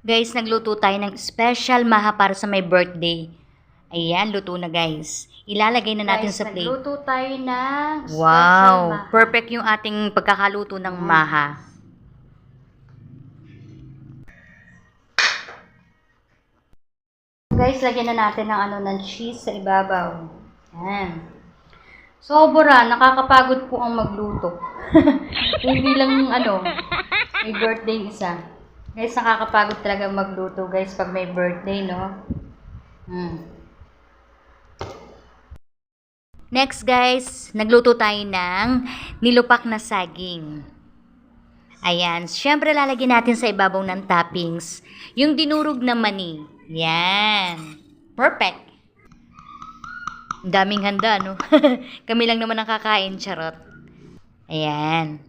Guys, nagluto tayo ng special maha para sa may birthday. Ayan, luto na guys. Ilalagay na natin sa plate. Nagluto tayo ng special Wow, maha. perfect yung ating pagkakaluto ng maha. Guys, lagyan na natin ng cheese sa ibabaw. Ayan. Sobra, nakakapagod po ang magluto. Hindi lang may birthday isa. Guys, nakakapagod talaga magluto guys pag may birthday, no? Next guys, nagluto tayo ng nilupak na saging. Ayan, syempre lalagyan natin sa ibabaw ng toppings yung dinurog na mani. Yan. Perfect. Ang daming handa, no? Kami lang naman ang kakain, charot. Ayan.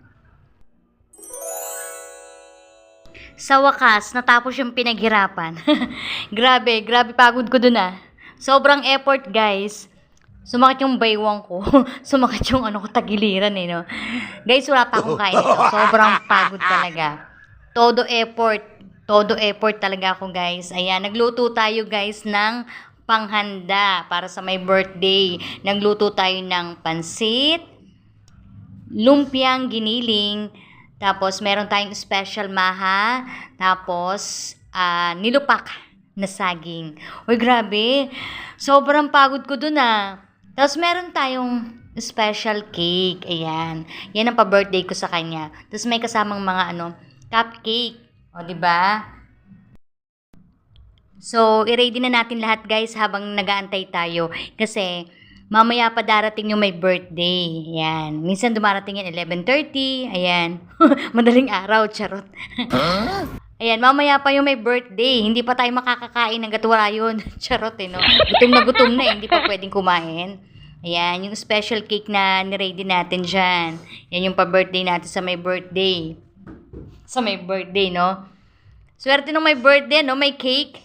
Sa wakas, natapos yung pinaghirapan. grabe pagod ko dun ah. Sobrang effort guys. Sumakit yung baywang ko. Sumakit yung tagiliran eh, no? Guys, wala pa akong kain ito. Sobrang pagod talaga. Todo effort talaga ako guys. Ayan, nagluto tayo guys ng panghanda para sa may birthday. Nagluto tayo ng pansit, lumpiang giniling, tapos meron tayong special maha, tapos nilupak na saging. Uy, grabe. Sobrang pagod ko dun ah. Tapos meron tayong special cake. Ayan. Yan ang pa-birthday ko sa kanya. Tapos may kasamang mga cupcake. O, diba? So, i-ready na natin lahat guys habang nag-aantay tayo. Kasi, mamaya pa darating yung may birthday. Ayan. Minsan dumarating yan 11:30. Ayan. Madaling araw, charot. Ayan, mamaya pa yung may birthday. Hindi pa tayo makakakain hanggat wala yun. Charot eh, no? Gutom na eh. Hindi pa pwedeng kumain. Ayan, yung special cake na niready natin dyan. Yan yung pa-birthday natin sa may birthday. Sa may birthday, no? Swerte nung may birthday, no? May cake.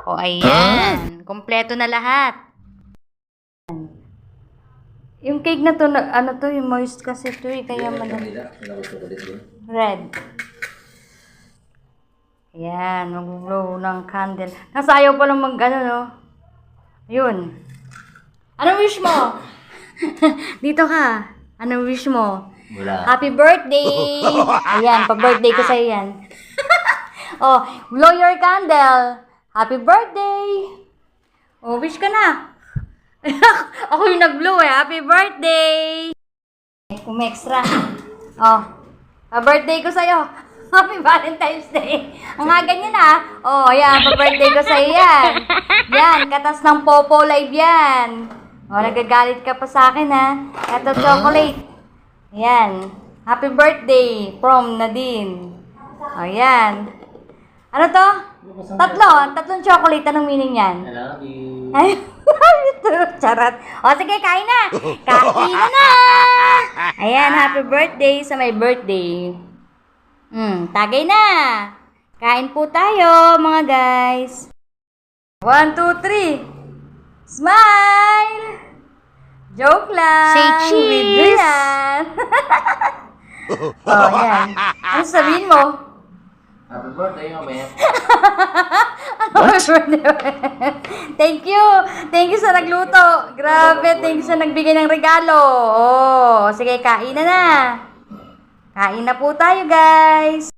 O, ayan. Kompleto na lahat. Yung cake na to, yung moist kasi to eh. Kaya red. Ayan, mag-blow ng candle. Nasa ayaw pa lang no? Ayun. Anong wish mo? Dito ka. Anong wish mo? Wala. Happy birthday! Ayan, pa-birthday ko sa'yo yan. Oh, blow your candle. Happy birthday! Oh, wish ka na. Ako yung nag-blow eh. Happy birthday! Kung may extra. Oh, pa-birthday ko sa'yo. Happy Valentine's Day. Ang ganyan ah. Oh, ayan, pa-birthday ko sa'yo yan. Yan, katas ng Popo Live yan. Oh, nagagalit ka pa sa akin ha. Ito chocolate. Ayan. Happy birthday from Nadine. Oh, yan. Ano to? Tatlong chocolate. Anong meaning yan? I love you. Ay, charot. O, sige, kain na. Kain na. Ayan, happy birthday sa my birthday. Tagay na. Kain po tayo, mga guys. 1, 2, 3. Smile. Joke lang. Say cheese. We do yan. Oh, yan. Ano sabihin mo? Happy birthday, Omen. Thank you. Thank you sa nagluto. Grabe, thank you sa nagbigay ng regalo. Oh, sige, kain na. Kain na po tayo, guys.